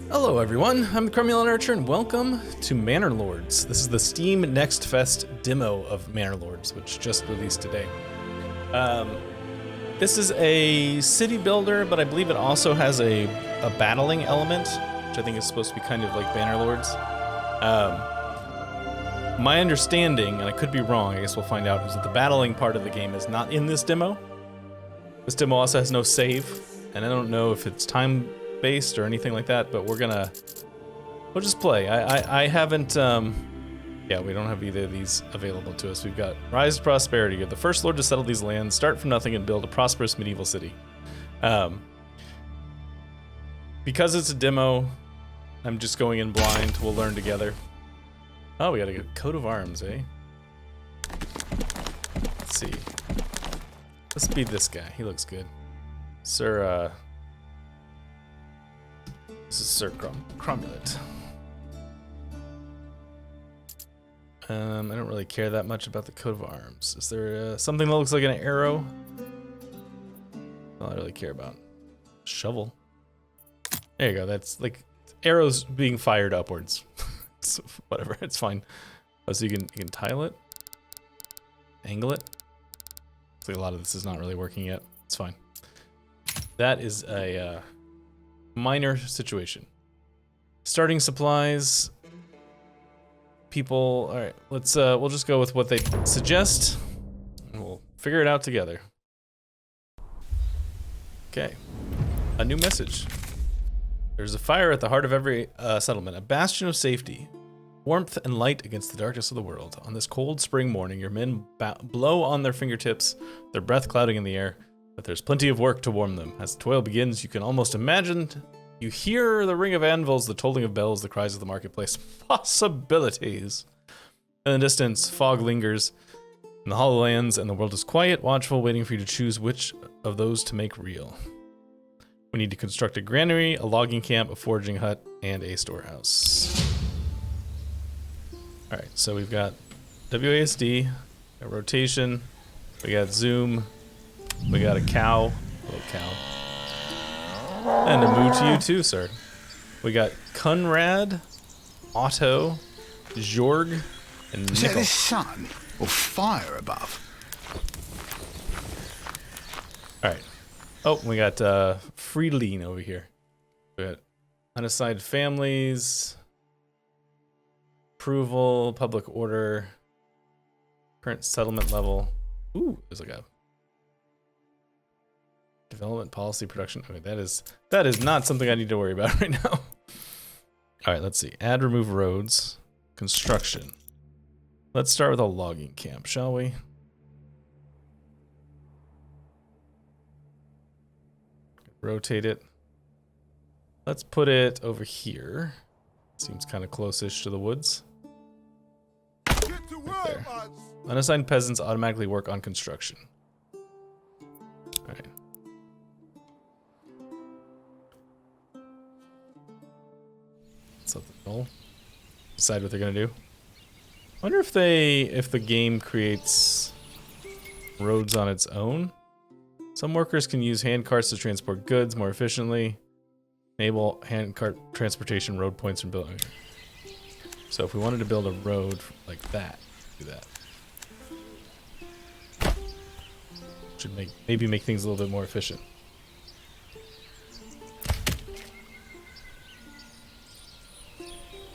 Hello everyone, I'm the Cromulon Archer and welcome to Manor Lords. This is the Steam Next Fest demo of Manor Lords, which just released today. This is a city builder, but I believe it also has a battling element, which I think is supposed to be kind of like Banner Lords. My understanding, and I could be wrong, I guess we'll find out, is that the battling part of the game is not in this demo. This demo also has no save, and I don't know if it's time-based or anything like that, but we'll just play. I haven't, yeah, we don't have either of these available to us. We've got Rise to Prosperity. You're the first lord to settle these lands, start from nothing and build a prosperous medieval city. Because it's a demo, I'm just going in blind. We'll learn together. Oh, we got a coat of arms, eh? Let's see. Let's be this guy. He looks good. Sir, this is Sir Cromulent. I don't really care that much about the coat of arms. Is there something that looks like an arrow? All I really care about. Shovel. There you go. That's like arrows being fired upwards. So whatever. It's fine. Oh, so you can tile it, angle it. So a lot of this is not really working yet. It's fine. That is a minor situation. Starting supplies. People, all right, let's we'll just go with what they suggest and we'll figure it out together. Okay, a new message. There's a fire at the heart of every settlement, a bastion of safety, warmth and light against the darkness of the world. On this cold spring morning, your men blow on their fingertips, their breath clouding in the air, but there's plenty of work to warm them. As the toil begins, you can almost imagine. You hear the ring of anvils, the tolling of bells, the cries of the marketplace. Possibilities. In the distance, fog lingers in the hollow lands, and the world is quiet, watchful, waiting for you to choose which of those to make real. We need to construct a granary, a logging camp, a foraging hut, and a storehouse. Alright, so we've got WASD, a rotation, we got zoom, we got a cow, little cow. And a moo to you too, sir. We got Conrad, Otto, Jorg, and Nickel. Is that the sun or fire above? Alright. Oh, we got Friedlin over here. We got unassigned families, approval, public order, current settlement level. Ooh, there's like a development policy production. Okay, that is not something I need to worry about right now. All right, let's see. Add, remove roads, construction. Let's start with a logging camp, shall we? Rotate it. Let's put it over here. Seems kind of close-ish to the woods. Get to work, There. lads. Unassigned peasants automatically work on construction. All right. Set the goal. Decide what they're gonna do. I wonder if the game creates roads on its own. Some workers can use hand carts to transport goods more efficiently. Enable hand cart transportation road points from building. So if we wanted to build a road like that, do that. Should maybe make things a little bit more efficient.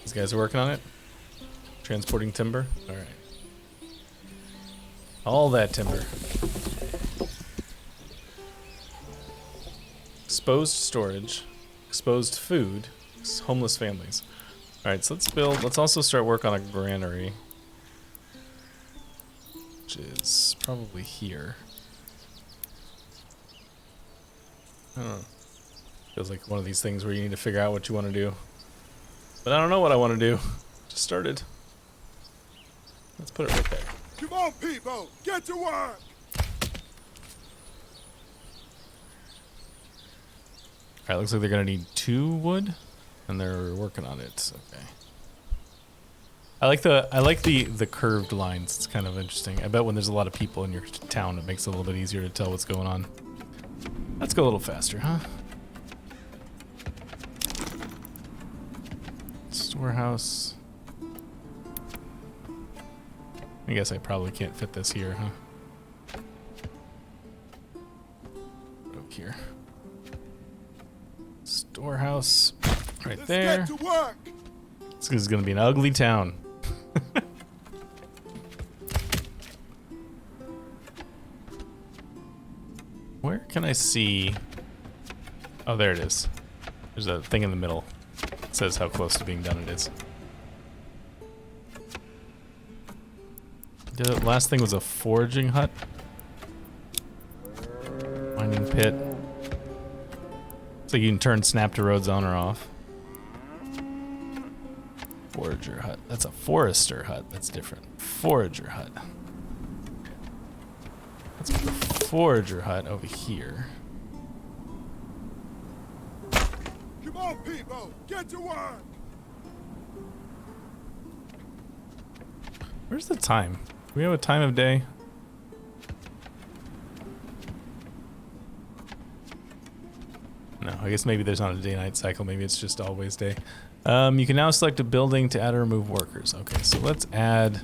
These guys are working on it. Transporting timber. All right. All that timber. Exposed storage. Exposed food. Homeless families. All right, so let's also start work on a granary. Which is probably here. I don't know. Feels like one of these things where you need to figure out what you want to do. But I don't know what I want to do. Just started. Let's put it right there. Come on, people, get to work. Alright, looks like they're gonna need 2 wood, and they're working on it. Okay. I like the curved lines. It's kind of interesting. I bet when there's a lot of people in your town, it makes it a little bit easier to tell what's going on. Let's go a little faster, huh? Storehouse. I guess I probably can't fit this here, huh? Over here. Storehouse right Let's there. get to work. This is gonna be an ugly town. Where can I see? Oh, there it is. There's a thing in the middle. It says how close to being done it is. The last thing was a foraging hut. Mining pit. So you can turn snap to roads on or off. Forager hut. That's a forester hut. That's different. Forager hut. Let's put the forager hut over here. Come on, people. Get to work. Where's the time? Do we have a time of day? No, I guess maybe there's not a day-night cycle. Maybe it's just always day. You can now select a building to add or remove workers. Okay, so let's add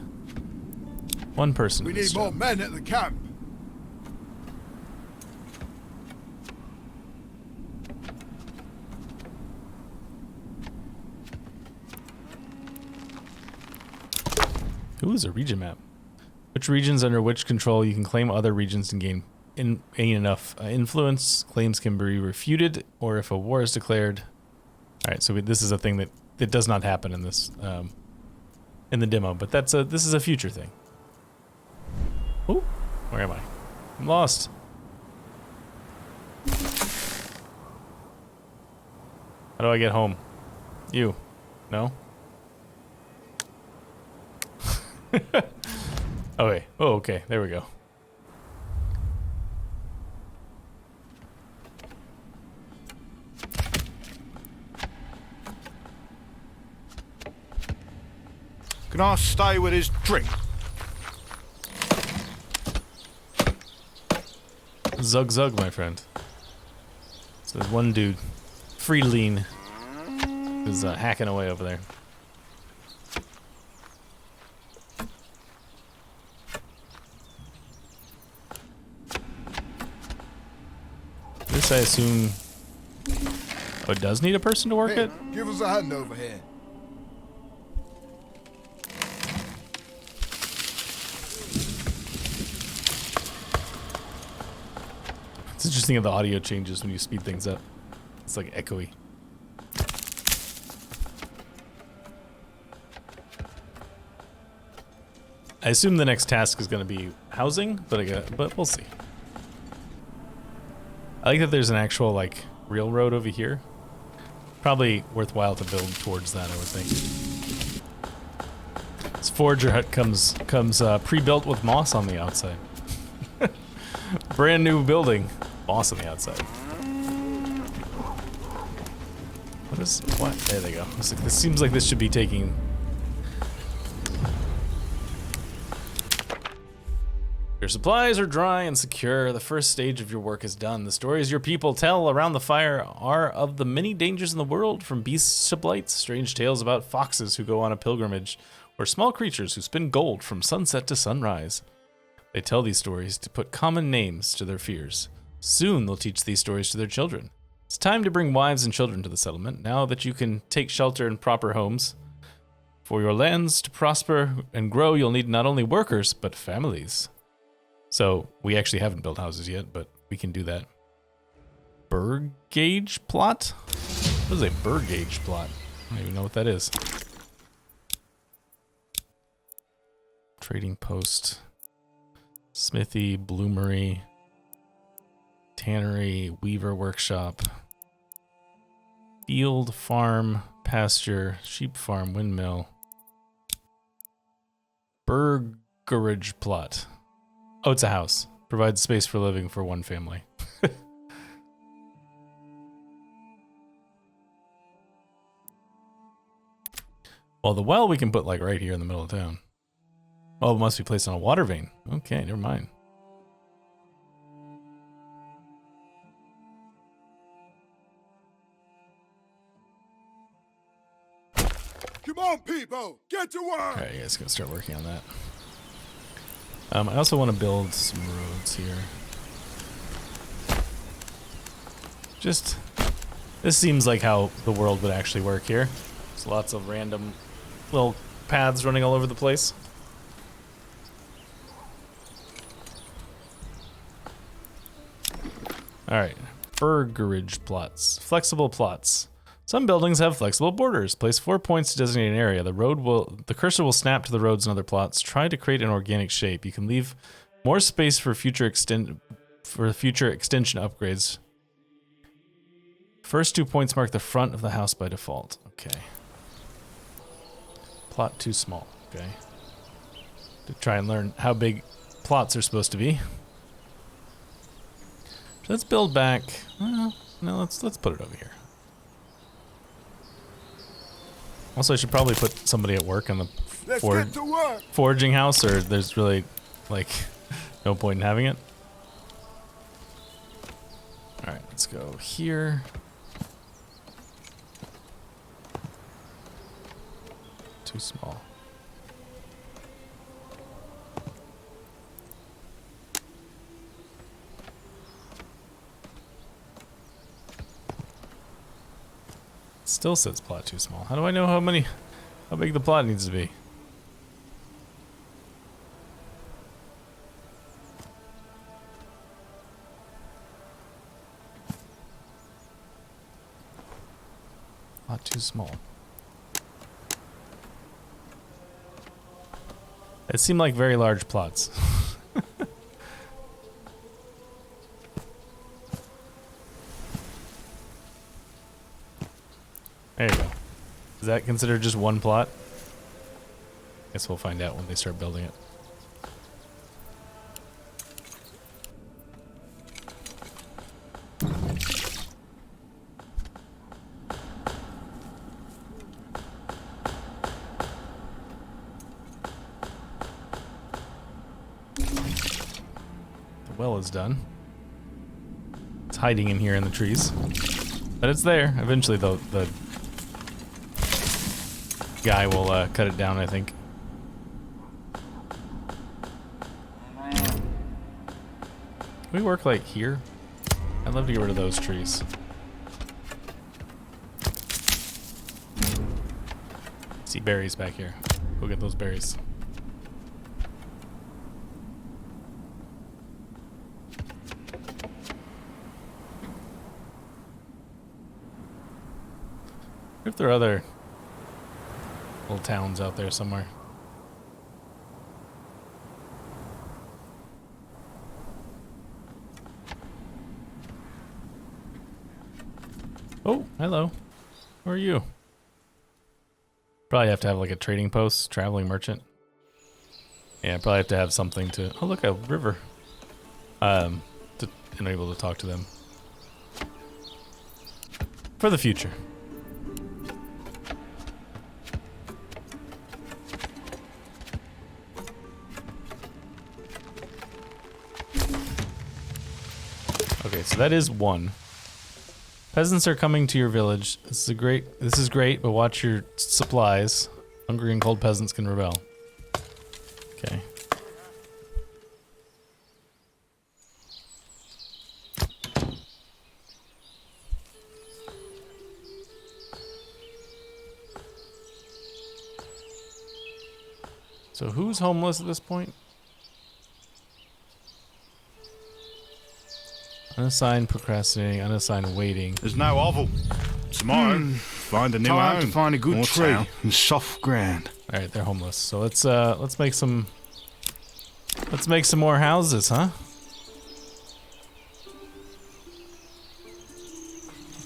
one person. We to this need more job. men at the camp. Ooh, is a region map. Which regions under which control you can claim other regions and gain enough influence. Claims can be refuted, or if a war is declared. All right, so this is a thing that does not happen in this in the demo, but this is a future thing. Oh, where am I? I'm lost. How do I get home? You? No? Okay. Oh, okay. There we go. Can I stay with his drink? Zug zug, my friend. So there's one dude, Friedlein, who's hacking away over there. This, I assume... Oh, it does need a person to work Hey, it? give us a hand over here. It's interesting how the audio changes when you speed things up. It's like echoey. I assume the next task is going to be housing, but we'll see. I like that there's an actual like railroad over here. Probably worthwhile to build towards that, I would think. This forager hut comes pre-built with moss on the outside. Brand new building, moss on the outside. What? There they go. This seems like this should be taking. Your supplies are dry and secure. The first stage of your work is done. The stories your people tell around the fire are of the many dangers in the world, from beasts to blights, strange tales about foxes who go on a pilgrimage, or small creatures who spin gold from sunset to sunrise. They tell these stories to put common names to their fears. Soon they'll teach these stories to their children. It's time to bring wives and children to the settlement, now that you can take shelter in proper homes. For your lands to prosper and grow, you'll need not only workers, but families. So, we actually haven't built houses yet, but we can do that. Berg gauge plot? What is a berg gauge plot? I don't even know what that is. Trading post. Smithy, bloomery. Tannery, weaver workshop. Field, farm, pasture, sheep farm, windmill. Burgerage plot. Oh, it's a house. Provides space for living for one family. Well, the well we can put like right here in the middle of town. Oh, it must be placed on a water vein. Okay, never mind. Come on, people! Get to work! Alright, you guys can start working on that. I also want to build some roads here. Just, this seems like how the world would actually work here. There's lots of random little paths running all over the place. Alright, burgerage plots. Flexible plots. Some buildings have flexible borders. Place 4 points to designate an area. The cursor will snap to the roads and other plots. Try to create an organic shape. You can leave more space for future extension upgrades. First 2 points mark the front of the house by default. Okay. Plot too small. Okay. To try and learn how big plots are supposed to be. So let's build back. Well, no, let's put it over here. Also, I should probably put somebody at work on the foraging house, or there's really, like, no point in having it. Alright, let's go here. Too small. Still says plot too small. How do I know how big the plot needs to be? Plot too small. It seemed like very large plots. There you go. Is that considered just one plot? Guess we'll find out when they start building it. The well is done. It's hiding in here in the trees. But it's there. Eventually the guy will cut it down, I think. Can we work like here? I'd love to get rid of those trees. See berries back here. Go get those berries. If there are other little towns out there somewhere. Oh, hello. Who are you? Probably have to have like a trading post, traveling merchant. Yeah, probably have to have something to. Oh, look, a river. To enable to talk to them for the future. Okay, so that is one. Peasants are coming to your village. This is great, but watch your supplies. Hungry and cold peasants can rebel. Okay. So who's homeless at this point? Unassigned procrastinating, unassigned waiting. There's no oval. Tomorrow, find a new home. To find a good tree and soft ground. All right, they're homeless. So let's make some more houses, huh?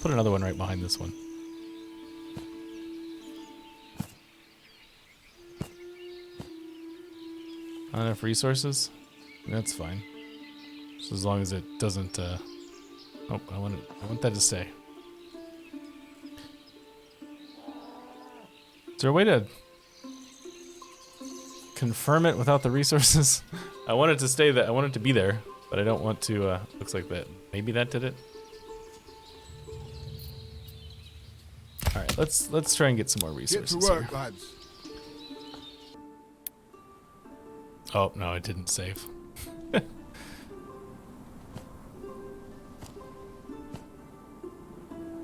Put another one right behind this one. Not enough resources? That's fine. Just as long as it doesn't, oh, I want that to stay. Is there a way to confirm it without the resources? I want it to stay there, I want it to be there, but I don't want to, looks like that. Maybe that did it? Alright, Let's try and get some more Get to resources work, here. lads. Oh no, it didn't save.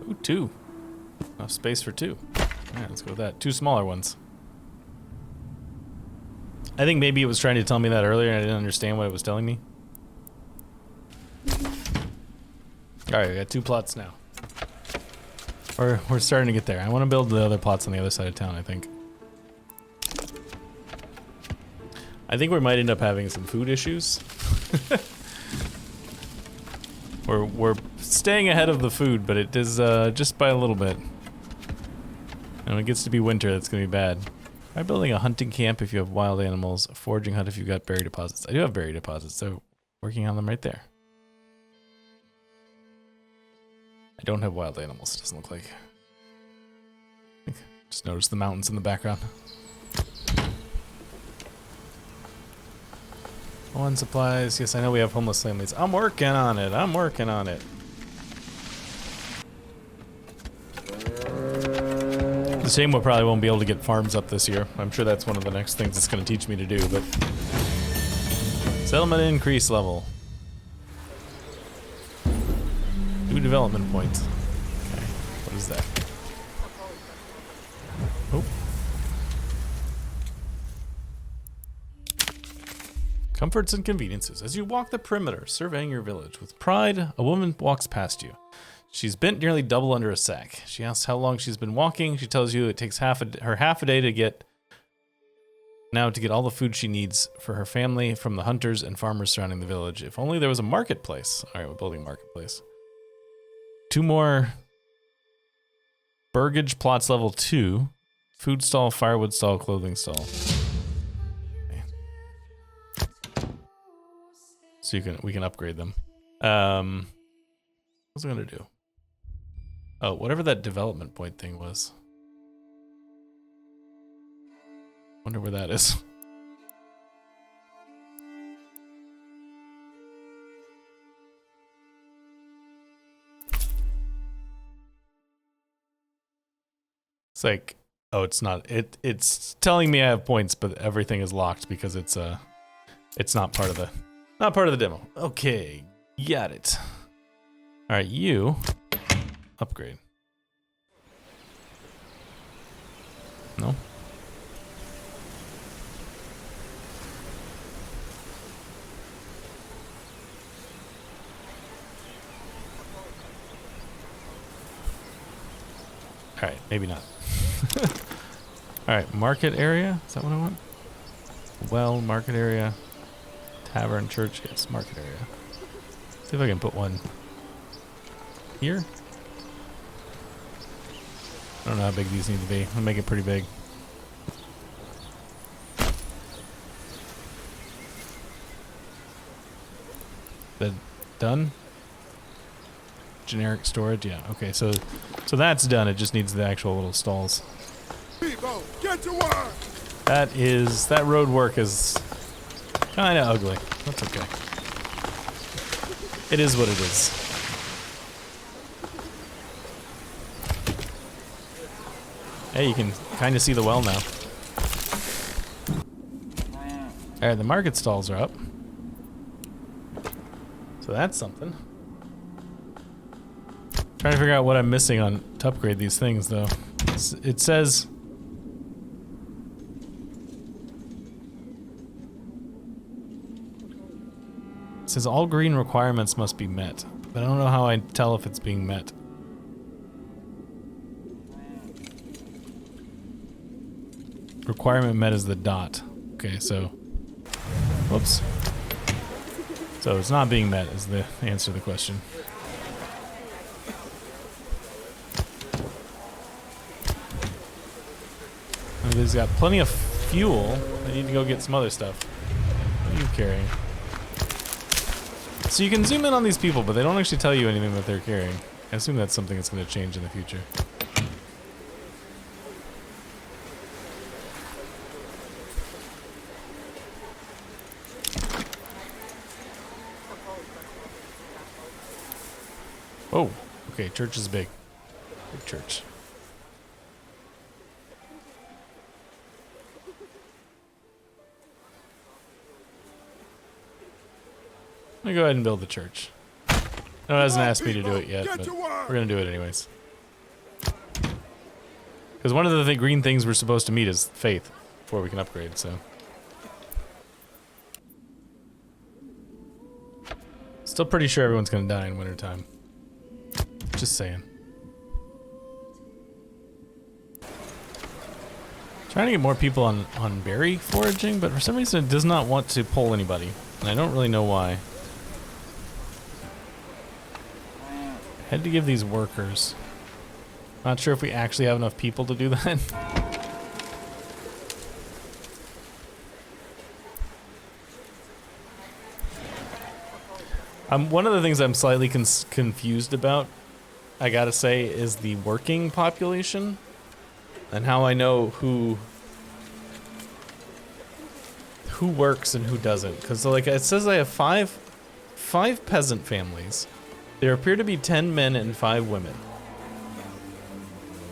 Ooh, 2. Enough space for 2. Alright, let's go with that. 2 smaller ones. I think maybe it was trying to tell me that earlier and I didn't understand what it was telling me. Alright, we got 2 plots now. We're starting to get there. I want to build the other plots on the other side of town, I think. I think we might end up having some food issues. We're staying ahead of the food, but it is just by a little bit. And when it gets to be winter, that's gonna be bad. Try building a hunting camp if you have wild animals, a foraging hut if you've got berry deposits. I do have berry deposits, so working on them right there. I don't have wild animals, it doesn't look like. Just notice the mountains in the background. One supplies. Yes, I know we have homeless families. I'm working on it. I'm working on it. The shame we probably won't be able to get farms up this year. I'm sure that's one of the next things it's going to teach me to do, but... Settlement increase level. New development points. Okay, what is that? Oh. Comforts and conveniences. As you walk the perimeter, surveying your village. With pride, a woman walks past you. She's bent nearly double under a sack. She asks how long she's been walking. She tells you it takes her half a day to get all the food she needs for her family from the hunters and farmers surrounding the village. If only there was a marketplace. All right, we're building a marketplace. 2 more burgage plots level 2. Food stall, firewood stall, clothing stall. So we can upgrade them. What's it gonna do? Oh, whatever that development point thing was. Wonder where that is. It's like, oh, it's not. It's telling me I have points, but everything is locked because it's not part of the demo. Okay, got it. All right, you upgrade. No. All right, maybe not. All right, market area. Is that what I want? Well, market area. Tavern, church, yes, market area. See if I can put one here. I don't know how big these need to be. I'll make it pretty big. That done? Generic storage, yeah. Okay, so that's done. It just needs the actual little stalls. People, get to work. That road work is kind of ugly. That's okay. It is what it is. Hey, you can kind of see the well now. All right, the market stalls are up. So that's something. Trying to figure out what I'm missing to upgrade these things, though. It says... It says all green requirements must be met, but I don't know how I tell if it's being met. Requirement met is the dot. Okay, so... Whoops. So it's not being met is the answer to the question. He's got plenty of fuel. I need to go get some other stuff. What are you carrying? So you can zoom in on these people, but they don't actually tell you anything that they're carrying. I assume that's something that's going to change in the future. Oh, okay, church is big. Big church. gonna go ahead and build the church. No, it hasn't asked me to do it yet, Get but to work. we're gonna do it anyways. Because one of the green things we're supposed to meet is faith before we can upgrade, so. Still pretty sure everyone's gonna die in wintertime. Just saying. Trying to get more people on berry foraging, but for some reason it does not want to pull anybody. And I don't really know why. I had to give these workers. Not sure if we actually have enough people to do that. One of the things I'm slightly confused about, I gotta say, is the working population. And how I know who works and who doesn't. Because like it says I have five peasant families. There appear to be 10 men and 5 women.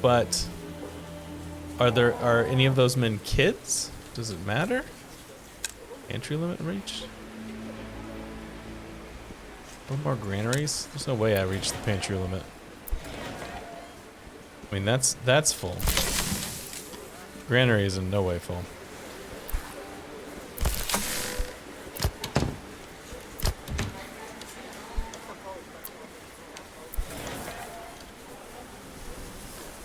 But are any of those men kids? Does it matter? Entry limit reached? No more granaries? There's no way I reached the pantry limit. I mean that's full. Granary is in no way full.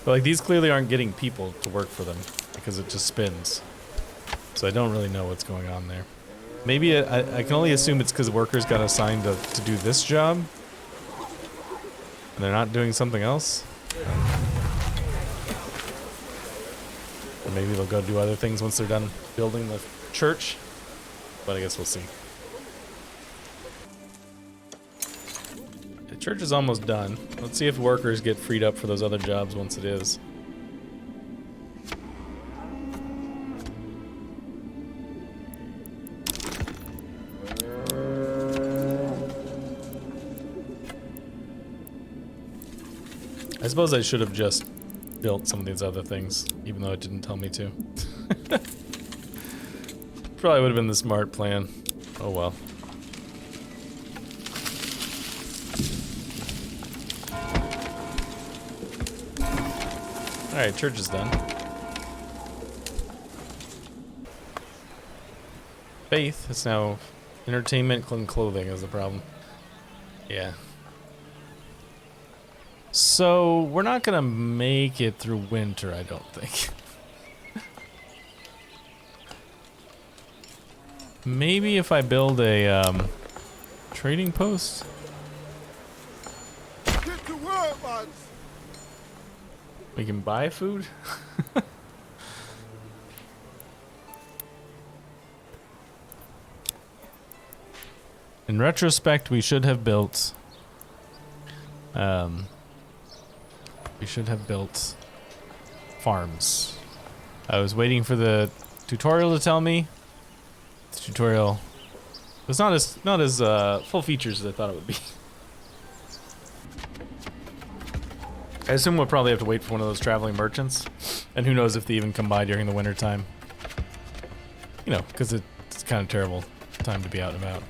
But like these clearly aren't getting people to work for them because it just spins. So I don't really know what's going on there. Maybe I can only assume it's because workers got assigned to do this job. And they're not doing something else. Or maybe they'll go do other things once they're done building the church. But I guess we'll see. The church is almost done. Let's see if workers get freed up for those other jobs once it is. I suppose I should have just built some of these other things, even though it didn't tell me to. Probably would have been the smart plan. Oh well. Alright, church is done. Faith is now entertainment and clothing is the problem. Yeah. So, we're not gonna make it through winter, I don't think. Maybe if I build a, trading post? Get to work, lads. We can buy food? In retrospect, we should have built, farms. I was waiting for the tutorial to tell me. The tutorial was not as full features as I thought it would be. I assume we'll probably have to wait for one of those traveling merchants, and who knows if they even come by during the winter time. You know, because it's kind of terrible time to be out and about.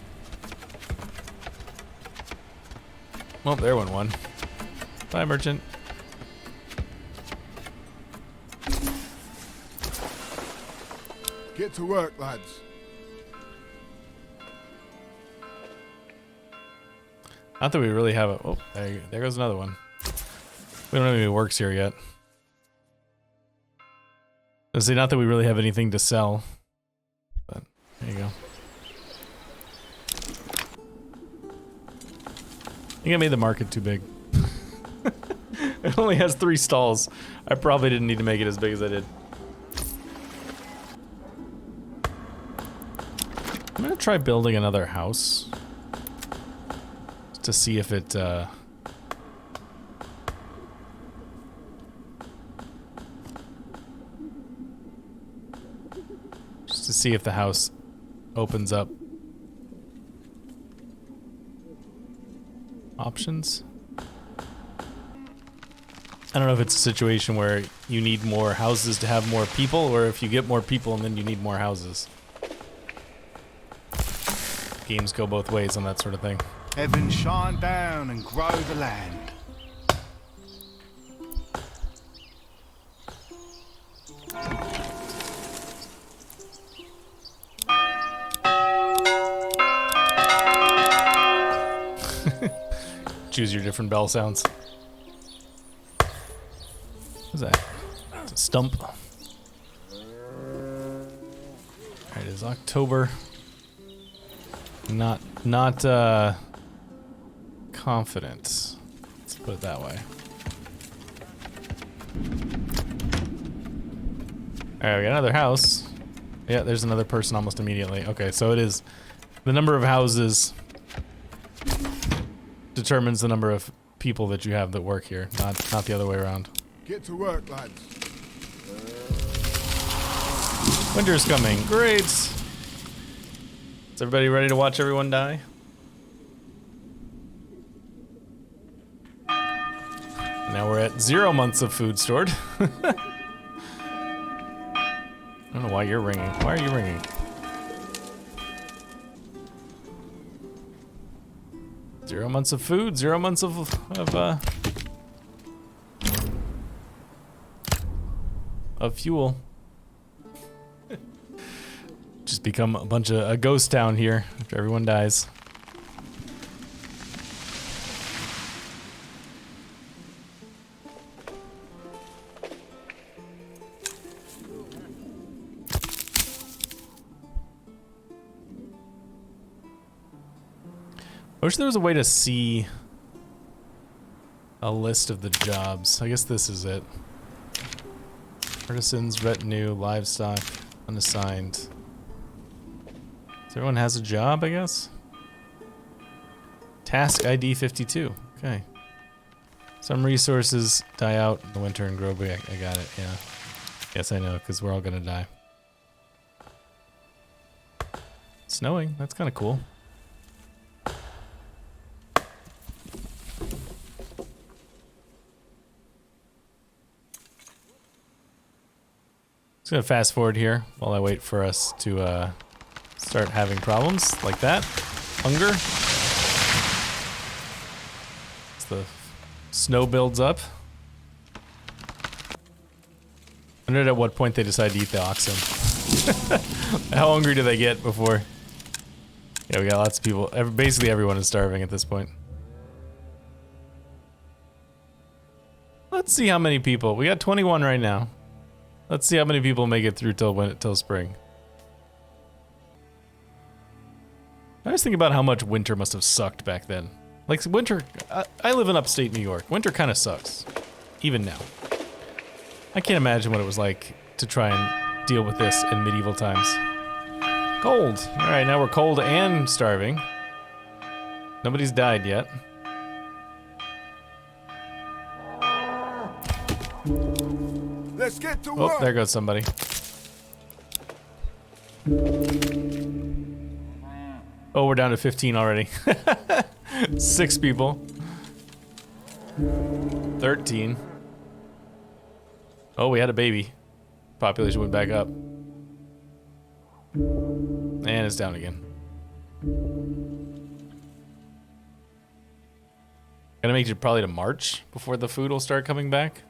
Well, there went one. Bye, merchant. Get to work, lads. Not that we really have a... Oh, there goes another one. We don't have any works here yet. Let's see, not that we really have anything to sell. But, there you go. I think I made the market too big. It only has 3 stalls. I probably didn't need to make it as big as I did. I'm gonna try building another house. To see if it, just to see if the house opens up options. I don't know if it's a situation where you need more houses to have more people, or if you get more people and then you need more houses. games go both ways on that sort of thing. Heaven shine down and grow the land. Choose your different bell sounds. What's that? It's a stump. Alright, it is October. Not confident. Let's put it that way. Alright, we got another house. Yeah, there's another person almost immediately. Okay, so it is the number of houses determines the number of people that you have that work here, not the other way around. Get to work, lads. Winter's coming. Great. Is everybody ready to watch everyone die? Now we're at 0 months of food stored. I don't know why you're ringing. Why are you ringing? 0 months of food, 0 months of fuel. Just become a ghost town here after everyone dies. I wish there was a way to see a list of the jobs. I guess this is it. Artisans, retinue, livestock, unassigned. So everyone has a job, I guess? Task ID 52. Okay. Some resources die out in the winter and grow back. I got it, yeah. Yes, I know, because we're all gonna die. It's snowing. That's kind of cool. Just gonna fast forward here while I wait for us to start having problems like that. Hunger. As the snow builds up. I wondered at what point they decide to eat the oxen. How hungry do they get before? Yeah, we got lots of people. Basically everyone is starving at this point. Let's see how many people. We got 21 right now. Let's see how many people make it through till spring. I was thinking about how much winter must have sucked back then. Like winter, I live in upstate New York. Winter kind of sucks, even now. I can't imagine what it was like to try and deal with this in medieval times. Cold. All right, now we're cold and starving. Nobody's died yet. Let's get to work. Oh, there goes somebody. Oh, we're down to 15 already. 6 people. 13. Oh, we had a baby. Population went back up. And it's down again. Gonna make it probably to March before the food will start coming back.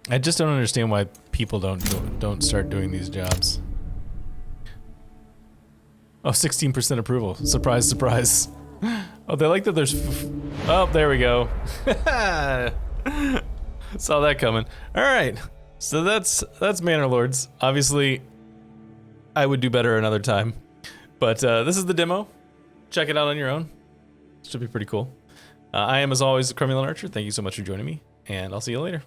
I just don't understand why people don't start doing these jobs. Oh, 16% approval. Surprise, surprise. Oh, they like that there's... Oh, there we go. Saw that coming. All right. So that's Manor Lords. Obviously, I would do better another time. But this is the demo. Check it out on your own. Should be pretty cool. I am, as always, Cromulent Archer. Thank you so much for joining me, and I'll see you later.